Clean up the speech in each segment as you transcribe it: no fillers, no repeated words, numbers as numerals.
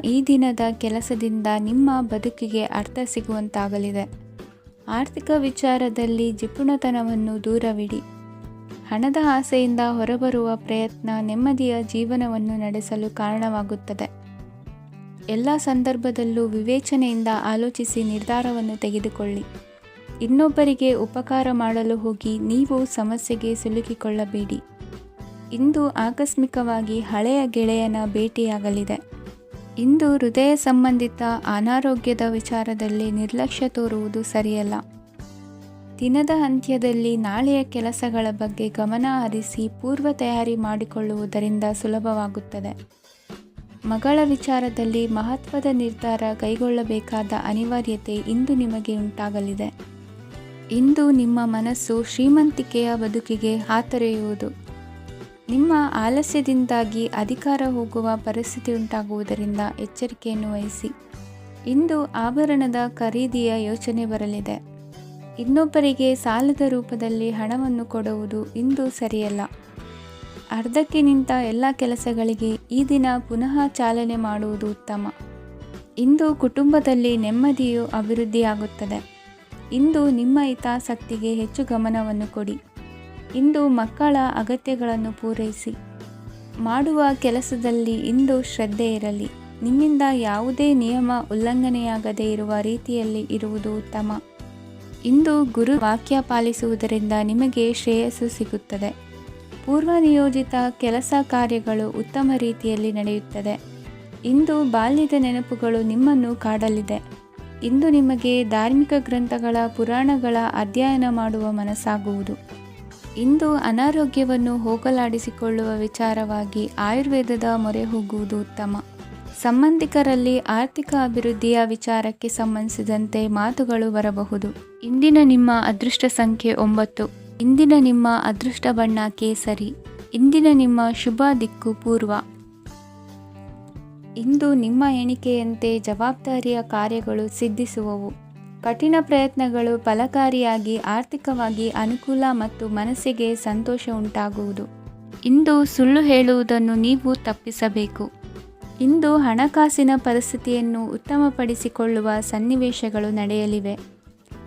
ಈ ದಿನದ ಕೆಲಸದಿಂದ ನಿಮ್ಮ ಬದುಕಿಗೆ ಅರ್ಥ ಸಿಗುವಂತಾಗಲಿದೆ. ಆರ್ಥಿಕ ವಿಚಾರದಲ್ಲಿ ಜಿಪುಣತನವನ್ನು ದೂರವಿಡಿ. ಹಣದ ಆಸೆಯಿಂದ ಹೊರಬರುವ ಪ್ರಯತ್ನ ನೆಮ್ಮದಿಯ ಜೀವನವನ್ನು ನಡೆಸಲು ಕಾರಣವಾಗುತ್ತದೆ. ಎಲ್ಲ ಸಂದರ್ಭದಲ್ಲೂ ವಿವೇಚನೆಯಿಂದ ಆಲೋಚಿಸಿ ನಿರ್ಧಾರವನ್ನು ತೆಗೆದುಕೊಳ್ಳಿ. ಇನ್ನೊಬ್ಬರಿಗೆ ಉಪಕಾರ ಮಾಡಲು ಹೋಗಿ ನೀವು ಸಮಸ್ಯೆಗೆ ಸಿಲುಕಿಕೊಳ್ಳಬೇಡಿ. ಇಂದು ಆಕಸ್ಮಿಕವಾಗಿ ಹಳೆಯ ಗೆಳೆಯನ ಭೇಟಿಯಾಗಲಿದೆ. ಇಂದು ಹೃದಯ ಸಂಬಂಧಿತ ಅನಾರೋಗ್ಯದ ವಿಚಾರದಲ್ಲಿ ನಿರ್ಲಕ್ಷ್ಯ ತೋರುವುದು ಸರಿಯಲ್ಲ. ದಿನದ ಅಂತ್ಯದಲ್ಲಿ ನಾಳೆಯ ಕೆಲಸಗಳ ಬಗ್ಗೆ ಗಮನ ಹರಿಸಿ ಪೂರ್ವ ತಯಾರಿ ಮಾಡಿಕೊಳ್ಳುವುದರಿಂದ ಸುಲಭವಾಗುತ್ತದೆ. ಮಗಳ ವಿಚಾರದಲ್ಲಿ ಮಹತ್ವದ ನಿರ್ಧಾರ ಕೈಗೊಳ್ಳಬೇಕಾದ ಅನಿವಾರ್ಯತೆ ಇಂದು ನಿಮಗೆ ಉಂಟಾಗಲಿದೆ. ಇಂದು ನಿಮ್ಮ ಮನಸ್ಸು ಶ್ರೀಮಂತಿಕೆಯ ಬದುಕಿಗೆ ಹಾತೊರೆಯುವುದು. ನಿಮ್ಮ ಆಲಸ್ಯದಿಂದಾಗಿ ಅಧಿಕಾರ ಹೋಗುವ ಪರಿಸ್ಥಿತಿ ಉಂಟಾಗುವುದರಿಂದ ಎಚ್ಚರಿಕೆಯನ್ನು ವಹಿಸಿ. ಇಂದು ಆಭರಣದ ಖರೀದಿಯ ಯೋಚನೆ ಬರಲಿದೆ. ಇನ್ನೊಬ್ಬರಿಗೆ ಸಾಲದ ರೂಪದಲ್ಲಿ ಹಣವನ್ನು ಕೊಡುವುದು ಇಂದು ಸರಿಯಲ್ಲ. ಅರ್ಧಕ್ಕೆ ನಿಂತ ಎಲ್ಲ ಕೆಲಸಗಳಿಗೆ ಈ ದಿನ ಪುನಃ ಚಾಲನೆ ಮಾಡುವುದು ಉತ್ತಮ. ಇಂದು ಕುಟುಂಬದಲ್ಲಿ ನೆಮ್ಮದಿಯು ಅಭಿವೃದ್ಧಿಯಾಗುತ್ತದೆ. ಇಂದು ನಿಮ್ಮ ಹಿತಾಸಕ್ತಿಗೆ ಹೆಚ್ಚು ಗಮನವನ್ನು ಕೊಡಿ. ಇಂದು ಮಕ್ಕಳ ಅಗತ್ಯಗಳನ್ನು ಪೂರೈಸಿ. ಮಾಡುವ ಕೆಲಸದಲ್ಲಿ ಇಂದು ಶ್ರದ್ಧೆ ಇರಲಿ. ನಿಮ್ಮಿಂದ ಯಾವುದೇ ನಿಯಮ ಉಲ್ಲಂಘನೆಯಾಗದೇ ಇರುವ ರೀತಿಯಲ್ಲಿ ಇರುವುದು ಉತ್ತಮ. ಇಂದು ಗುರು ವಾಕ್ಯ ಪಾಲಿಸುವುದರಿಂದ ನಿಮಗೆ ಶ್ರೇಯಸ್ಸು ಸಿಗುತ್ತದೆ. ಪೂರ್ವ ನಿಯೋಜಿತ ಕೆಲಸ ಕಾರ್ಯಗಳು ಉತ್ತಮ ರೀತಿಯಲ್ಲಿ ನಡೆಯುತ್ತದೆ. ಇಂದು ಬಾಲ್ಯದ ನೆನಪುಗಳು ನಿಮ್ಮನ್ನು ಕಾಡಲಿದೆ. ಇಂದು ನಿಮಗೆ ಧಾರ್ಮಿಕ ಗ್ರಂಥಗಳ ಪುರಾಣಗಳ ಅಧ್ಯಯನ ಮಾಡುವ ಮನಸ್ಸಾಗುವುದು. ಇಂದು ಅನಾರೋಗ್ಯವನ್ನು ಹೋಗಲಾಡಿಸಿಕೊಳ್ಳುವ ವಿಚಾರವಾಗಿ ಆಯುರ್ವೇದದ ಮೊರೆ ಹೋಗುವುದು ಉತ್ತಮ. ಸಂಬಂಧಿಕರಲ್ಲಿ ಆರ್ಥಿಕ ಅಭಿವೃದ್ಧಿಯ ವಿಚಾರಕ್ಕೆ ಸಂಬಂಧಿಸಿದಂತೆ ಮಾತುಗಳು ಬರಬಹುದು. ಇಂದಿನ ನಿಮ್ಮ ಅದೃಷ್ಟ ಸಂಖ್ಯೆ 9. ಇಂದಿನ ನಿಮ್ಮ ಅದೃಷ್ಟ ಬಣ್ಣ ಕೇಸರಿ. ಇಂದಿನ ನಿಮ್ಮ ಶುಭ ದಿಕ್ಕು ಪೂರ್ವ. ಇಂದು ನಿಮ್ಮ ಎಣಿಕೆಯಂತೆ ಜವಾಬ್ದಾರಿಯ ಕಾರ್ಯಗಳು ಸಿದ್ಧಿಸುವವು. ಕಠಿಣ ಪ್ರಯತ್ನಗಳು ಫಲಕಾರಿಯಾಗಿ ಆರ್ಥಿಕವಾಗಿ ಅನುಕೂಲ ಮತ್ತು ಮನಸ್ಸಿಗೆ ಸಂತೋಷ ಉಂಟಾಗುವುದು. ಇಂದು ಸುಳ್ಳು ಹೇಳುವುದನ್ನು ನೀವು ತಪ್ಪಿಸಬೇಕು. ಇಂದು ಹಣಕಾಸಿನ ಪರಿಸ್ಥಿತಿಯನ್ನು ಉತ್ತಮಪಡಿಸಿಕೊಳ್ಳುವ ಸನ್ನಿವೇಶಗಳು ನಡೆಯಲಿವೆ.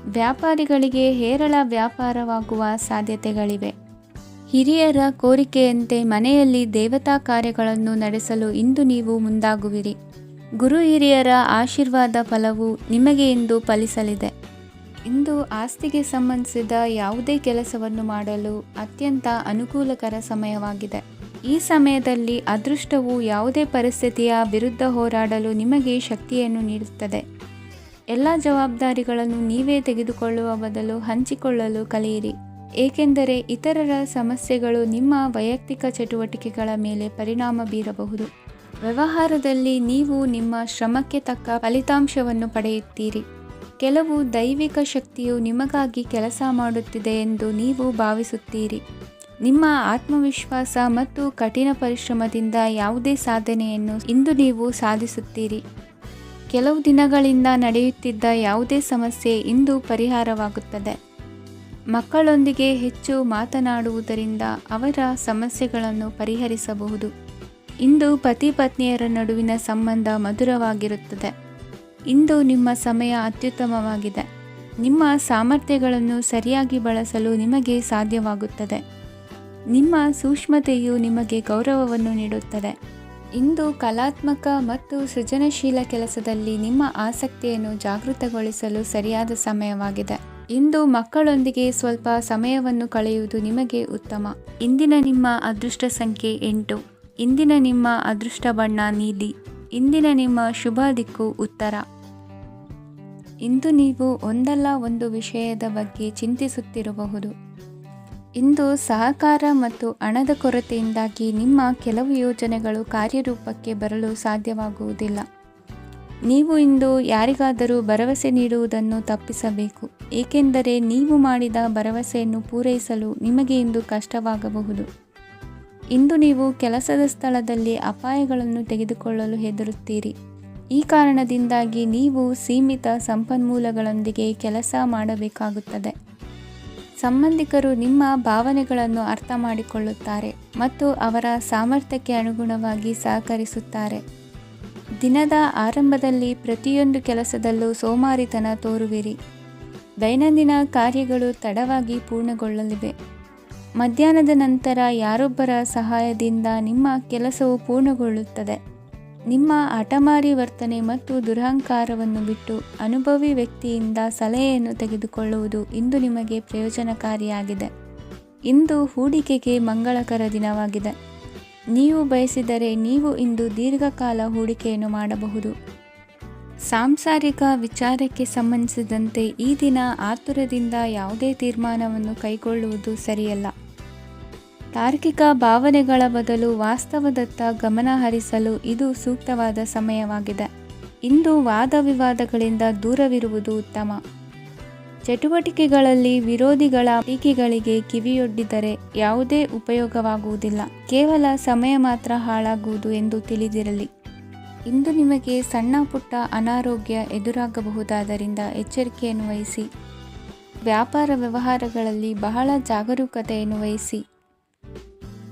ವ್ಯಾಪಾರಿಗಳಿಗೆ ಹೇರಳ ವ್ಯಾಪಾರವಾಗುವ ಸಾಧ್ಯತೆಗಳಿವೆ. ಹಿರಿಯರ ಕೋರಿಕೆಯಂತೆ ಮನೆಯಲ್ಲಿ ದೇವತಾ ಕಾರ್ಯಗಳನ್ನು ನಡೆಸಲು ಇಂದು ನೀವು ಮುಂದಾಗುವಿರಿ. ಗುರು ಹಿರಿಯರ ಆಶೀರ್ವಾದ ಫಲವು ನಿಮಗೆ ಇಂದು ಫಲಿಸಲಿದೆ. ಇಂದು ಆಸ್ತಿಗೆ ಸಂಬಂಧಿಸಿದ ಯಾವುದೇ ಕೆಲಸವನ್ನು ಮಾಡಲು ಅತ್ಯಂತ ಅನುಕೂಲಕರ ಸಮಯವಾಗಿದೆ. ಈ ಸಮಯದಲ್ಲಿ ಅದೃಷ್ಟವು ಯಾವುದೇ ಪರಿಸ್ಥಿತಿಯ ವಿರುದ್ಧ ಹೋರಾಡಲು ನಿಮಗೆ ಶಕ್ತಿಯನ್ನು ನೀಡುತ್ತದೆ. ಎಲ್ಲ ಜವಾಬ್ದಾರಿಗಳನ್ನು ನೀವೇ ತೆಗೆದುಕೊಳ್ಳುವ ಬದಲು ಹಂಚಿಕೊಳ್ಳಲು ಕಲಿಯಿರಿ. ಏಕೆಂದರೆ ಇತರರ ಸಮಸ್ಯೆಗಳು ನಿಮ್ಮ ವೈಯಕ್ತಿಕ ಚಟುವಟಿಕೆಗಳ ಮೇಲೆ ಪರಿಣಾಮ ಬೀರಬಹುದು. ವ್ಯವಹಾರದಲ್ಲಿ ನೀವು ನಿಮ್ಮ ಶ್ರಮಕ್ಕೆ ತಕ್ಕ ಫಲಿತಾಂಶವನ್ನು ಪಡೆಯುತ್ತೀರಿ. ಕೆಲವು ದೈವಿಕ ಶಕ್ತಿಯು ನಿಮಗಾಗಿ ಕೆಲಸ ಮಾಡುತ್ತಿದೆ ಎಂದು ನೀವು ಭಾವಿಸುತ್ತೀರಿ. ನಿಮ್ಮ ಆತ್ಮವಿಶ್ವಾಸ ಮತ್ತು ಕಠಿಣ ಪರಿಶ್ರಮದಿಂದ ಯಾವುದೇ ಸಾಧನೆಯನ್ನು ಇಂದು ನೀವು ಸಾಧಿಸುತ್ತೀರಿ. ಕೆಲವು ದಿನಗಳಿಂದ ನಡೆಯುತ್ತಿದ್ದ ಯಾವುದೇ ಸಮಸ್ಯೆ ಇಂದು ಪರಿಹಾರವಾಗುತ್ತದೆ. ಮಕ್ಕಳೊಂದಿಗೆ ಹೆಚ್ಚು ಮಾತನಾಡುವುದರಿಂದ ಅವರ ಸಮಸ್ಯೆಗಳನ್ನು ಪರಿಹರಿಸಬಹುದು. ಇಂದು ಪತಿ ಪತ್ನಿಯರ ನಡುವಿನ ಸಂಬಂಧ ಮಧುರವಾಗಿರುತ್ತದೆ. ಇಂದು ನಿಮ್ಮ ಸಮಯ ಅತ್ಯುತ್ತಮವಾಗಿದೆ. ನಿಮ್ಮ ಸಾಮರ್ಥ್ಯಗಳನ್ನು ಸರಿಯಾಗಿ ಬಳಸಲು ನಿಮಗೆ ಸಾಧ್ಯವಾಗುತ್ತದೆ. ನಿಮ್ಮ ಸೂಕ್ಷ್ಮತೆಯು ನಿಮಗೆ ಗೌರವವನ್ನು ನೀಡುತ್ತದೆ. ಇಂದು ಕಲಾತ್ಮಕ ಮತ್ತು ಸೃಜನಶೀಲ ಕೆಲಸದಲ್ಲಿ ನಿಮ್ಮ ಆಸಕ್ತಿಯನ್ನು ಜಾಗೃತಗೊಳಿಸಲು ಸರಿಯಾದ ಸಮಯವಾಗಿದೆ. ಇಂದು ಮಕ್ಕಳೊಂದಿಗೆ ಸ್ವಲ್ಪ ಸಮಯವನ್ನು ಕಳೆಯುವುದು ನಿಮಗೆ ಉತ್ತಮ. ಇಂದಿನ ನಿಮ್ಮ ಅದೃಷ್ಟ ಸಂಖ್ಯೆ 8. ಇಂದಿನ ನಿಮ್ಮ ಅದೃಷ್ಟ ಬಣ್ಣ ನೀಲಿ. ಇಂದಿನ ನಿಮ್ಮ ಶುಭ ದಿಕ್ಕು ಉತ್ತರ. ಇಂದು ನೀವು ಒಂದಲ್ಲ ಒಂದು ವಿಷಯದ ಬಗ್ಗೆ ಚಿಂತಿಸುತ್ತಿರಬಹುದು. ಇಂದು ಸಹಕಾರ ಮತ್ತು ಹಣದ ಕೊರತೆಯಿಂದಾಗಿ ನಿಮ್ಮ ಕೆಲವು ಯೋಜನೆಗಳು ಕಾರ್ಯರೂಪಕ್ಕೆ ಬರಲು ಸಾಧ್ಯವಾಗುವುದಿಲ್ಲ. ನೀವು ಇಂದು ಯಾರಿಗಾದರೂ ಭರವಸೆ ನೀಡುವುದನ್ನು ತಪ್ಪಿಸಬೇಕು. ಏಕೆಂದರೆ ನೀವು ಮಾಡಿದ ಭರವಸೆಯನ್ನು ಪೂರೈಸಲು ನಿಮಗೆ ಇಂದು ಕಷ್ಟವಾಗಬಹುದು. ಇಂದು ನೀವು ಕೆಲಸದ ಸ್ಥಳದಲ್ಲಿ ಅಪಾಯಗಳನ್ನು ತೆಗೆದುಕೊಳ್ಳಲು ಹೆದರುತ್ತೀರಿ. ಈ ಕಾರಣದಿಂದಾಗಿ ನೀವು ಸೀಮಿತ ಸಂಪನ್ಮೂಲಗಳೊಂದಿಗೆ ಕೆಲಸ ಮಾಡಬೇಕಾಗುತ್ತದೆ. ಸಂಬಂಧಿಕರು ನಿಮ್ಮ ಭಾವನೆಗಳನ್ನು ಅರ್ಥ ಮಾಡಿಕೊಳ್ಳುತ್ತಾರೆ ಮತ್ತು ಅವರ ಸಾಮರ್ಥ್ಯಕ್ಕೆ ಅನುಗುಣವಾಗಿ ಸಹಕರಿಸುತ್ತಾರೆ. ದಿನದ ಆರಂಭದಲ್ಲಿ ಪ್ರತಿಯೊಂದು ಕೆಲಸದಲ್ಲೂ ಸೋಮಾರಿತನ ತೋರುವಿರಿ. ದೈನಂದಿನ ಕಾರ್ಯಗಳು ತಡವಾಗಿ ಪೂರ್ಣಗೊಳ್ಳಲಿವೆ. ಮಧ್ಯಾಹ್ನದ ನಂತರ ಯಾರೊಬ್ಬರ ಸಹಾಯದಿಂದ ನಿಮ್ಮ ಕೆಲಸವು ಪೂರ್ಣಗೊಳ್ಳುತ್ತದೆ. ನಿಮ್ಮ ಹಠಮಾರಿ ವರ್ತನೆ ಮತ್ತು ದುರಹಂಕಾರವನ್ನು ಬಿಟ್ಟು ಅನುಭವಿ ವ್ಯಕ್ತಿಯಿಂದ ಸಲಹೆಯನ್ನು ತೆಗೆದುಕೊಳ್ಳುವುದು ಇಂದು ನಿಮಗೆ ಪ್ರಯೋಜನಕಾರಿಯಾಗಿದೆ. ಇಂದು ಹೂಡಿಕೆಗೆ ಮಂಗಳಕರ ದಿನವಾಗಿದೆ. ನೀವು ಬಯಸಿದರೆ ನೀವು ಇಂದು ದೀರ್ಘಕಾಲ ಹೂಡಿಕೆಯನ್ನು ಮಾಡಬಹುದು. ಸಾಂಸಾರಿಕ ವಿಚಾರಕ್ಕೆ ಸಂಬಂಧಿಸಿದಂತೆ ಈ ದಿನ ಆತುರದಿಂದ ಯಾವುದೇ ತೀರ್ಮಾನವನ್ನು ಕೈಗೊಳ್ಳುವುದು ಸರಿಯಲ್ಲ. ತಾರ್ಕಿಕ ಭಾವನೆಗಳ ಬದಲು ವಾಸ್ತವದತ್ತ ಗಮನ ಹರಿಸಲು ಇದು ಸೂಕ್ತವಾದ ಸಮಯವಾಗಿದೆ. ಇಂದು ವಾದ ವಿವಾದಗಳಿಂದ ದೂರವಿರುವುದು ಉತ್ತಮ. ಚಟುವಟಿಕೆಗಳಲ್ಲಿ ವಿರೋಧಿಗಳ ಟೀಕೆಗಳಿಗೆ ಕಿವಿಯೊಡ್ಡಿದರೆ ಯಾವುದೇ ಉಪಯೋಗವಾಗುವುದಿಲ್ಲ, ಕೇವಲ ಸಮಯ ಮಾತ್ರ ಹಾಳಾಗುವುದು ಎಂದು ತಿಳಿದಿರಲಿ. ಇಂದು ನಿಮಗೆ ಸಣ್ಣ ಪುಟ್ಟ ಅನಾರೋಗ್ಯ ಎದುರಾಗಬಹುದಾದ್ದರಿಂದ ಎಚ್ಚರಿಕೆಯನ್ನು ವಹಿಸಿ. ವ್ಯಾಪಾರ ವ್ಯವಹಾರಗಳಲ್ಲಿ ಬಹಳ ಜಾಗರೂಕತೆಯನ್ನು ವಹಿಸಿ.